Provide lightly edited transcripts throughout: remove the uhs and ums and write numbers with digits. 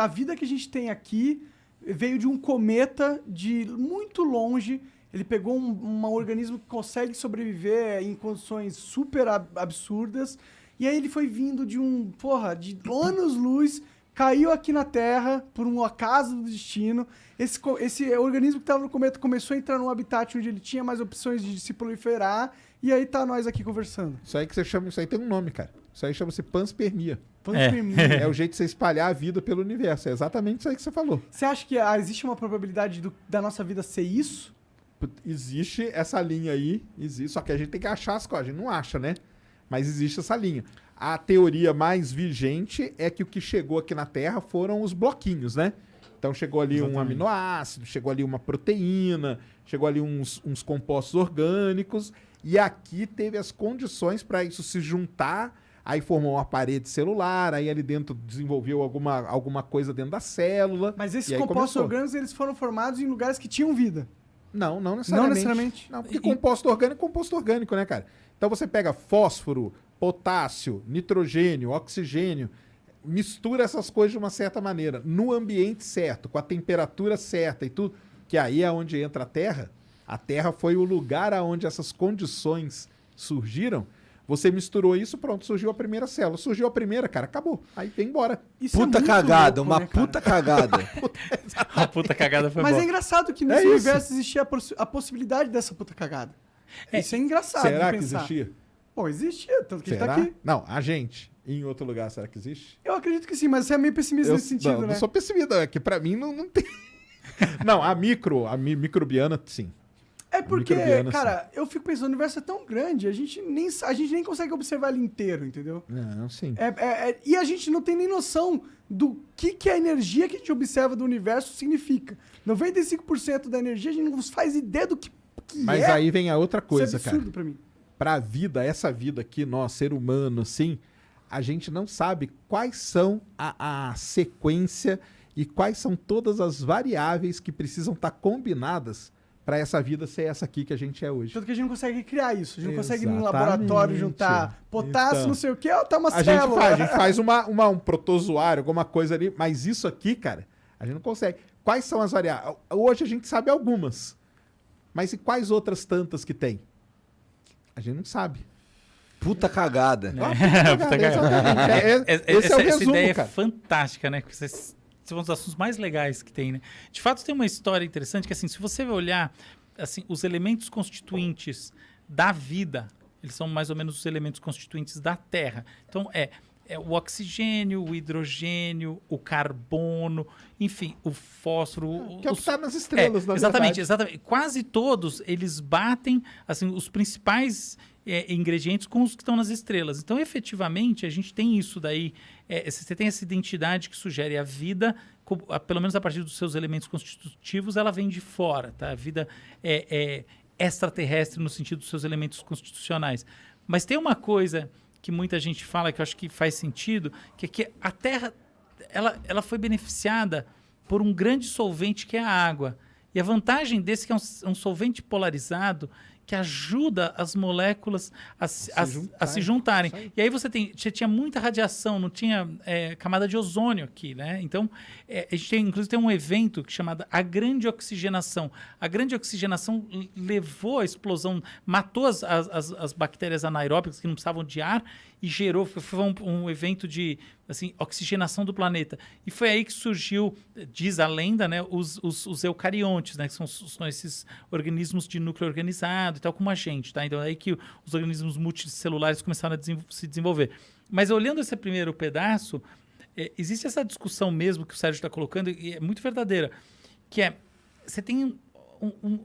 a vida que a gente tem aqui veio de um cometa de muito longe. Ele pegou um organismo que consegue sobreviver em condições super absurdas. E aí ele foi vindo de de anos-luz, caiu aqui na Terra por um acaso do destino. Esse organismo que estava no cometa começou a entrar num habitat onde ele tinha mais opções de se proliferar. E aí tá nós aqui conversando. Isso aí que você chama, isso aí tem um nome, cara. Isso aí chama-se panspermia. Panspermia. É o jeito de você espalhar a vida pelo universo. É exatamente isso aí que você falou. Você acha que existe uma probabilidade da nossa vida ser isso? Existe essa linha aí, existe, só que a gente tem que achar as coisas, a gente não acha, né? Mas existe essa linha. A teoria mais vigente é que o que chegou aqui na Terra foram os bloquinhos, né? Então chegou ali um aminoácido, chegou ali uma proteína, chegou ali uns compostos orgânicos, e aqui teve as condições para isso se juntar, aí formou uma parede celular, aí ali dentro desenvolveu alguma coisa dentro da célula. Mas esses compostos orgânicos, eles foram formados em lugares que tinham vida. Não necessariamente. Não, porque composto orgânico, né, cara? Então você pega fósforo, potássio, nitrogênio, oxigênio, mistura essas coisas de uma certa maneira, no ambiente certo, com a temperatura certa e tudo, que aí é onde entra a Terra. A Terra foi o lugar aonde essas condições surgiram. Você misturou isso, pronto, surgiu a primeira célula. Surgiu a primeira, cara, acabou. Aí vem embora. Isso puta cagada, louco, uma puta cagada. A puta cagada foi boa. Mas é engraçado que nesse universo existia a possibilidade dessa puta cagada. Isso é engraçado. Será que existia? Bom, existia, tanto que a gente tá aqui. Não, a gente. Em outro lugar, será que existe? Eu acredito que sim, mas você é meio pessimista nesse sentido, né? Não sou pessimista, é que pra mim não tem. Não, a microbiana, sim. É porque, cara, eu fico pensando, o universo é tão grande, a gente nem consegue observar ele inteiro, entendeu? Não, sim. E a gente não tem nem noção do que a energia que a gente observa do universo significa. 95% da energia a gente não faz ideia do que Mas aí vem a outra coisa, isso é absurdo cara. Pra mim. Pra vida, essa vida aqui, nós, ser humano, assim, a gente não sabe quais são a sequência e quais são todas as variáveis que precisam estar combinadas para essa vida ser essa aqui que a gente é hoje. Tanto que a gente não consegue criar isso. A gente não consegue ir num laboratório juntar potássio, então, não sei o que, tá uma célula. A gente faz um protozoário, alguma coisa ali, mas isso aqui, cara, a gente não consegue. Quais são as variáveis? Hoje a gente sabe algumas, mas e quais outras tantas que tem? A gente não sabe. Puta cagada. Esse é o resumo, essa ideia cara. É fantástica, né? Que vocês são os assuntos mais legais que tem, né? De fato, tem uma história interessante que, assim, se você olhar, assim, os elementos constituintes da vida, eles são mais ou menos os elementos constituintes da Terra. Então, é o oxigênio, o hidrogênio, o carbono, enfim, o fósforo. Que é o que está nas estrelas, na verdade. Exatamente. Quase todos, eles batem, assim, os principais ingredientes com os que estão nas estrelas. Então, efetivamente, a gente tem isso daí. Você tem essa identidade que sugere a vida, pelo menos a partir dos seus elementos constitutivos, ela vem de fora, tá? A vida é extraterrestre no sentido dos seus elementos constitucionais. Mas tem uma coisa que muita gente fala, que eu acho que faz sentido, que é que a Terra ela foi beneficiada por um grande solvente que é a água. E a vantagem desse é que é um solvente polarizado que ajuda as moléculas a se juntarem. E aí você tinha muita radiação, não tinha camada de ozônio aqui, né? Então, a gente inclusive tem um evento chamado a Grande Oxigenação. A Grande Oxigenação levou a explosão, matou as bactérias anaeróbicas que não precisavam de ar e gerou, foi um evento de oxigenação do planeta. E foi aí que surgiu, diz a lenda, né, os eucariontes, né, que são esses organismos de núcleo organizado e tal, como a gente. Tá? Então é aí que os organismos multicelulares começaram a se desenvolver. Mas olhando esse primeiro pedaço, existe essa discussão mesmo que o Sérgio está colocando, e é muito verdadeira, que você tem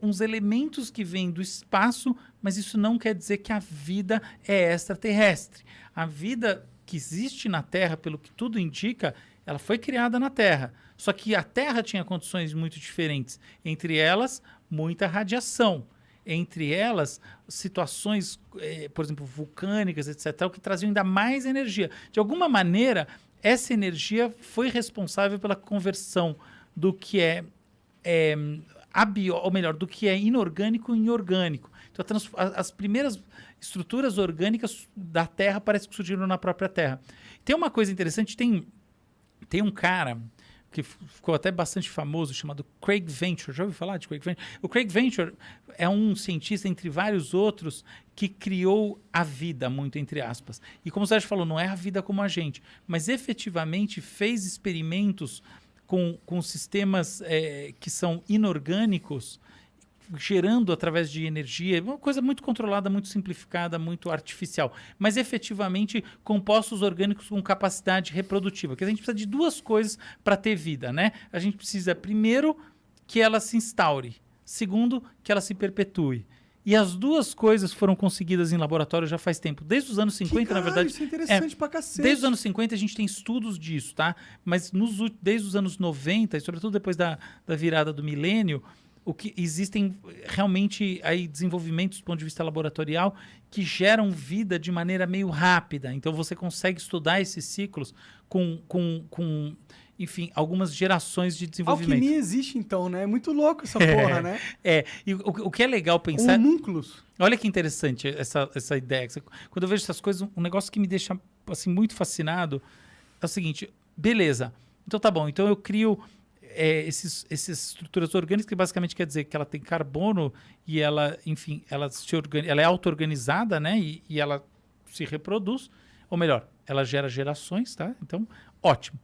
uns elementos que vêm do espaço, mas isso não quer dizer que a vida é extraterrestre. A vida que existe na Terra, pelo que tudo indica, ela foi criada na Terra. Só que a Terra tinha condições muito diferentes. Entre elas, muita radiação. Entre elas, situações, por exemplo, vulcânicas, etc., que traziam ainda mais energia. De alguma maneira, essa energia foi responsável pela conversão do que do que é inorgânico em orgânico. Então, as primeiras estruturas orgânicas da Terra parece que surgiram na própria Terra. Tem uma coisa interessante, tem um cara que ficou até bastante famoso, chamado Craig Venter. Já ouviu falar de Craig Venter? O Craig Venter é um cientista, entre vários outros, que criou a vida, muito entre aspas. E como o Sérgio falou, não é a vida como a gente, mas efetivamente fez experimentos com sistemas que são inorgânicos, gerando através de energia, uma coisa muito controlada, muito simplificada, muito artificial, mas efetivamente compostos orgânicos com capacidade reprodutiva. Porque a gente precisa de duas coisas para ter vida, né? A gente precisa, primeiro, que ela se instaure, segundo, que ela se perpetue. E as duas coisas foram conseguidas em laboratório já faz tempo. Desde os anos 50, na verdade... Isso é interessante pra cacete. Desde os anos 50 a gente tem estudos disso, tá? Mas desde os anos 90, e sobretudo depois da virada do milênio, o que existem realmente aí desenvolvimentos do ponto de vista laboratorial que geram vida de maneira meio rápida. Então você consegue estudar esses ciclos com enfim, algumas gerações de desenvolvimento. Alquimia existe então, né? É muito louco essa porra, né? E o que é legal pensar... Homúnculos. Olha que interessante essa ideia. Quando eu vejo essas coisas, um negócio que me deixa assim, muito fascinado é o seguinte, beleza, então tá bom, então eu crio essas estruturas orgânicas, que basicamente quer dizer que ela tem carbono e ela, enfim, ela é auto-organizada, né? E ela se reproduz, ou melhor, ela gera gerações, tá? Então, ótimo.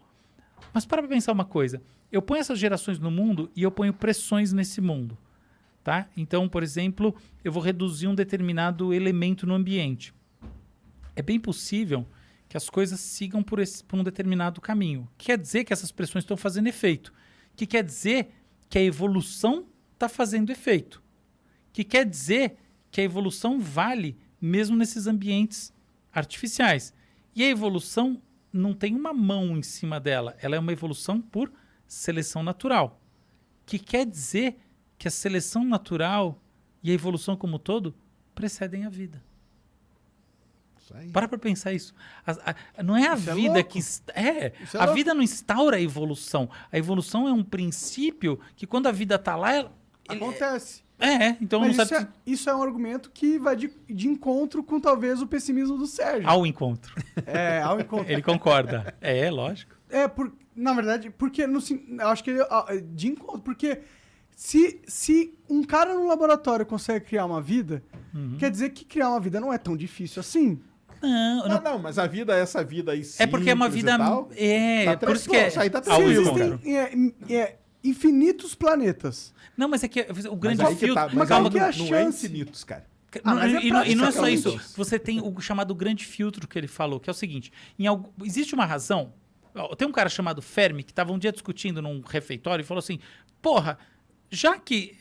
Mas para pensar uma coisa, eu ponho essas gerações no mundo e eu ponho pressões nesse mundo, tá? Então, por exemplo, eu vou reduzir um determinado elemento no ambiente. É bem possível que as coisas sigam por um determinado caminho. Quer dizer que essas pressões estão fazendo efeito. Que quer dizer que a evolução está fazendo efeito. Que quer dizer que a evolução vale mesmo nesses ambientes artificiais. E a evolução não tem uma mão em cima dela. Ela é uma evolução por seleção natural. Que quer dizer que a seleção natural e a evolução como um todo precedem a vida. Para pensar isso. Não é a Isso vida é que... Isso é a louco. vida não instaura a evolução. A evolução é um princípio que quando a vida está lá... Acontece. Então Mas não sabe... isso é um argumento que vai de encontro com talvez o pessimismo do Sérgio. Ao encontro. Ao encontro. Ele concorda. Lógico. Na verdade, porque eu acho que de encontro, porque se um cara no laboratório consegue criar uma vida, quer dizer que criar uma vida não é tão difícil assim. Não, mas a vida, essa vida aí É porque é uma simples e vida... tal, tá por isso que é... isso aí tá ao tranquilo, encontro. Infinitos planetas. Não, mas é que o grande Mas aí que filtro... tá, mas calma, aí que a não é chance- infinitos, cara. mas é E não é prática, só isso. Carlos. Você tem o chamado grande filtro que ele falou, que é o seguinte. Existe uma razão... Tem um cara chamado Fermi que estava um dia discutindo num refeitório e falou assim, porra, já que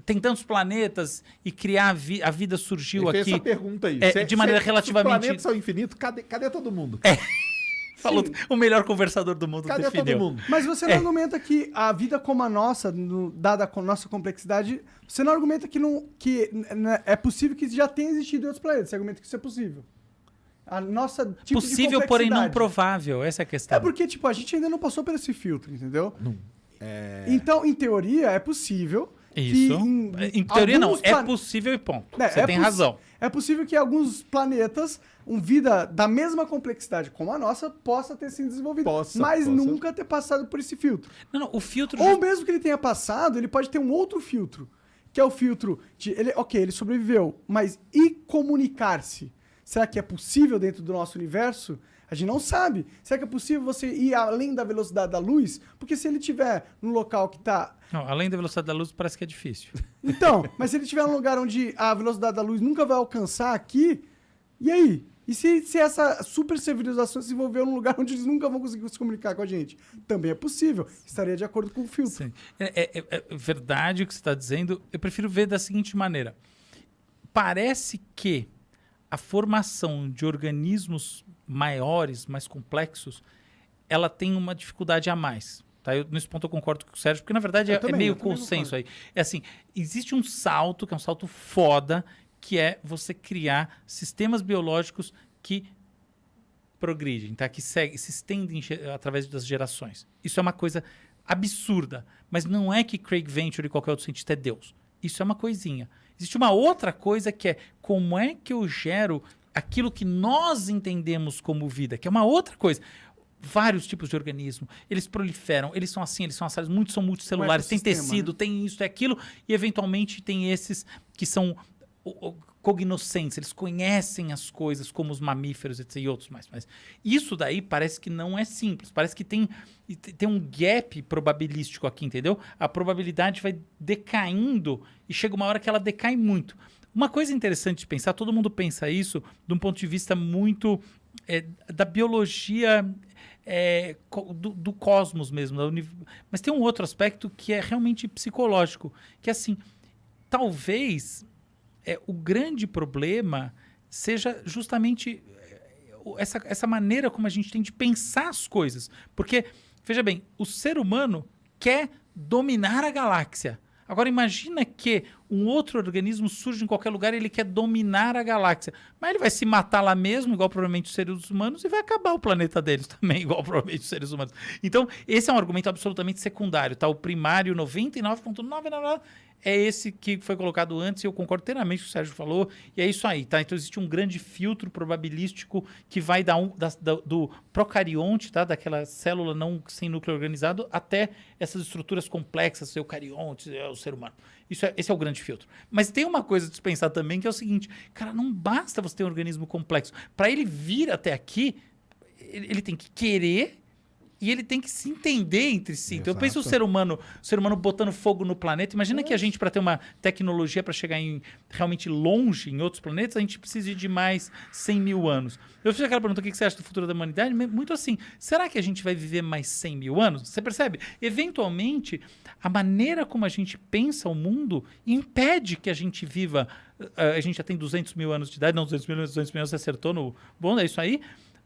tem tantos planetas e criar a vida surgiu Ele fez aqui... essa pergunta aí. de maneira relativamente... Se os planetas são infinitos, cadê todo mundo? Falou, o melhor conversador do mundo Cadê definiu. todo mundo? Mas você não argumenta que a vida como a nossa, dada a nossa complexidade, você não argumenta que é possível que já tenha existido em outros planetas. Você argumenta que isso é possível. A nossa tipo Possível, de porém não complexidade. provável. Essa é a questão. É porque, tipo, a gente ainda não passou por esse filtro, entendeu? Então, em teoria, é possível Isso. que Em teoria, não. alguns É possível e ponto. Você tem razão. É possível que alguns planetas, vida da mesma complexidade como a nossa, possa ter sido desenvolvido. Mas nunca ter passado por esse filtro. Não, o filtro... Ou mesmo que ele tenha passado, ele pode ter um outro filtro. Que é o filtro de... ele sobreviveu, mas e comunicar-se? Será que é possível dentro do nosso universo? A gente não sabe. Será que é possível você ir além da velocidade da luz? Porque se ele estiver num local que está... Não, além da velocidade da luz, parece que é difícil. Então, mas se ele estiver num lugar onde a velocidade da luz nunca vai alcançar aqui, e aí? E se essa super civilização se desenvolveu num lugar onde eles nunca vão conseguir se comunicar com a gente? Também é possível. Estaria de acordo com o filtro. Sim. É verdade o que você está dizendo. Eu prefiro ver da seguinte maneira. Parece que a formação de organismos maiores, mais complexos, ela tem uma dificuldade a mais. Tá? Nesse ponto eu concordo com o Sérgio, porque na verdade é meio consenso aí. É assim, existe um salto, que é um salto foda, que é você criar sistemas biológicos que progridem, tá? Que se estendem através das gerações. Isso é uma coisa absurda, mas não é que Craig Venter e qualquer outro cientista é Deus. Isso é uma coisinha. Existe uma outra coisa que é como é que eu gero aquilo que nós entendemos como vida, que é uma outra coisa. vários tipos de organismo. Eles proliferam, eles são assim, eles são assados, muitos são multicelulares, tem tecido, tem isso, tem aquilo, e eventualmente tem esses que são cognoscentes, eles conhecem as coisas como os mamíferos, etc, e outros mais. Mas isso daí parece que não é simples, parece que tem um gap probabilístico aqui, entendeu? A probabilidade vai decaindo e chega uma hora que ela decai muito. Uma coisa interessante de pensar, todo mundo pensa isso de um ponto de vista muito da biologia do cosmos mesmo, mas tem um outro aspecto que é realmente psicológico, que é assim, talvez o grande problema seja justamente essa maneira como a gente tem de pensar as coisas. Porque, veja bem, o ser humano quer dominar a galáxia. Agora imagina que um outro organismo surge em qualquer lugar e ele quer dominar a galáxia. Mas ele vai se matar lá mesmo, igual provavelmente os seres humanos, e vai acabar o planeta deles também, igual provavelmente os seres humanos. Então, esse é um argumento absolutamente secundário, tá? O primário, 99,99%, é esse que foi colocado antes, e eu concordo inteiramente com o que o Sérgio falou, e é isso aí, tá? Então existe um grande filtro probabilístico que vai do procarionte, tá? Daquela célula não sem núcleo organizado, até essas estruturas complexas, eucariontes, o ser humano. Esse é o grande filtro. Mas tem uma coisa a dispensar também, que é o seguinte, cara, não basta você ter um organismo complexo. Para ele vir até aqui, ele tem que querer e ele tem que se entender entre si. Então, eu penso o ser humano botando fogo no planeta. Imagina que a gente, para ter uma tecnologia para chegar realmente longe em outros planetas, a gente precisa de mais 100 mil anos. Eu fiz aquela pergunta, o que você acha do futuro da humanidade? Muito assim, será que a gente vai viver mais 100 mil anos? Você percebe? Eventualmente, a maneira como a gente pensa o mundo impede que a gente viva... A gente já tem 200 mil anos de idade, não 200 mil anos, você acertou no... Bom, é isso aí.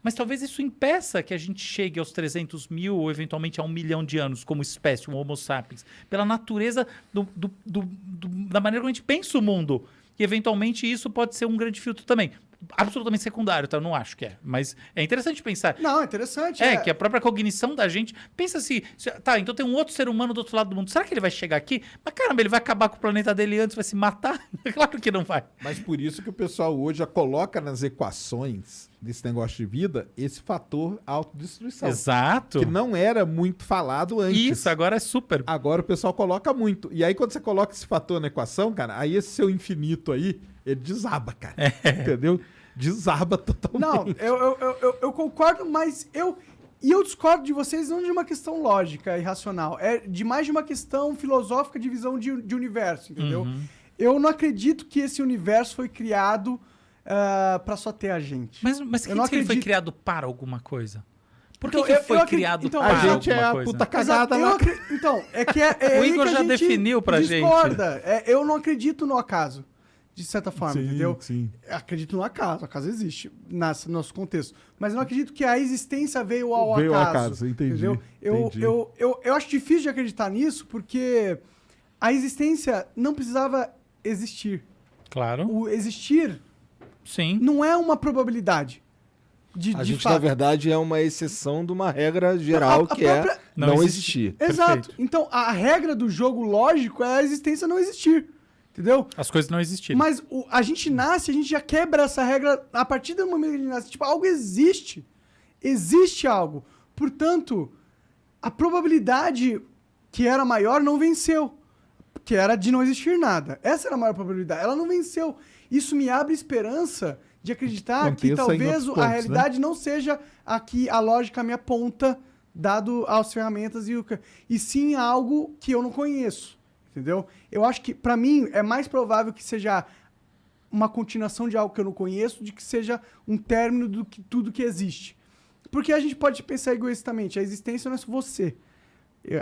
Mas talvez isso impeça que a gente chegue aos 300 mil ou eventualmente a 1 milhão de anos como espécie, um Homo sapiens, pela natureza da maneira como a gente pensa o mundo. E eventualmente isso pode ser um grande filtro também. Absolutamente secundário, tá? Eu não acho que é. Mas é interessante pensar. Não, é interessante. Que a própria cognição da gente... Pensa assim, tá, então tem um outro ser humano do outro lado do mundo. Será que ele vai chegar aqui? Mas caramba, ele vai acabar com o planeta dele antes, vai se matar? Claro que não vai. Mas por isso que o pessoal hoje já coloca nas equações desse negócio de vida esse fator autodestruição. Exato. Que não era muito falado antes. Isso, agora é super. Agora o pessoal coloca muito. E aí quando você coloca esse fator na equação, cara, aí esse seu infinito aí, ele desaba, cara. Entendeu? Desaba totalmente. Não, eu concordo, mas eu discordo de vocês não de uma questão lógica e racional. É de mais de uma questão filosófica de visão de universo, entendeu? Uhum. Eu não acredito que esse universo foi criado pra só ter a gente. Mas quem eu não disse que ele foi acredito. criado para alguma coisa? Por que, Então, que foi eu criado então, para a alguma gente é a coisa? puta cagada lá. Então, é que O aí Igor que a já gente definiu pra discorda. Eu não acredito no acaso, de certa forma, Sim, entendeu? sim. Acredito no acaso existe no nosso contexto. Mas eu não acredito que a existência veio ao Veio ao acaso. acaso, entendi, Entendeu? entendi. Eu acho difícil de acreditar nisso, porque a existência não precisava existir. Claro. O existir Sim. não é uma probabilidade. A de gente, fato. na verdade, é uma exceção de uma regra geral A que é própria- não existir. Exato. Perfeito. Então, a regra do jogo lógico é a existência não existir. Entendeu? As coisas não existiram. Mas a gente nasce, a gente já quebra essa regra a partir do momento que a gente nasce. Tipo, algo existe. Existe algo. Portanto, a probabilidade que era maior não venceu. Que era de não existir nada. Essa era a maior probabilidade. Ela não venceu. Isso me abre esperança de acreditar que Aconteça em talvez outros a pontos, realidade não seja a que a lógica me aponta, dado as ferramentas e sim algo que eu não conheço. Entendeu? Eu acho que, pra mim, é mais provável que seja uma continuação de algo que eu não conheço, de que seja um término do que tudo que existe. Porque a gente pode pensar egoístamente, a existência não é só você.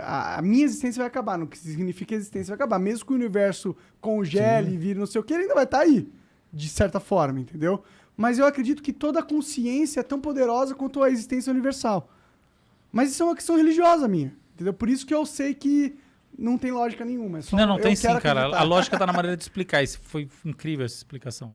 A minha existência vai acabar, não significa que a existência vai acabar. Mesmo que o universo congele e vire não sei o que, ele ainda vai estar aí, de certa forma, entendeu? Mas eu acredito que toda a consciência é tão poderosa quanto a existência universal. Mas isso é uma questão religiosa minha, entendeu? Por isso que eu sei que não tem lógica nenhuma. É só Não eu tem sim, quero cara. acreditar. A lógica tá na maneira de explicar. Isso foi incrível essa explicação.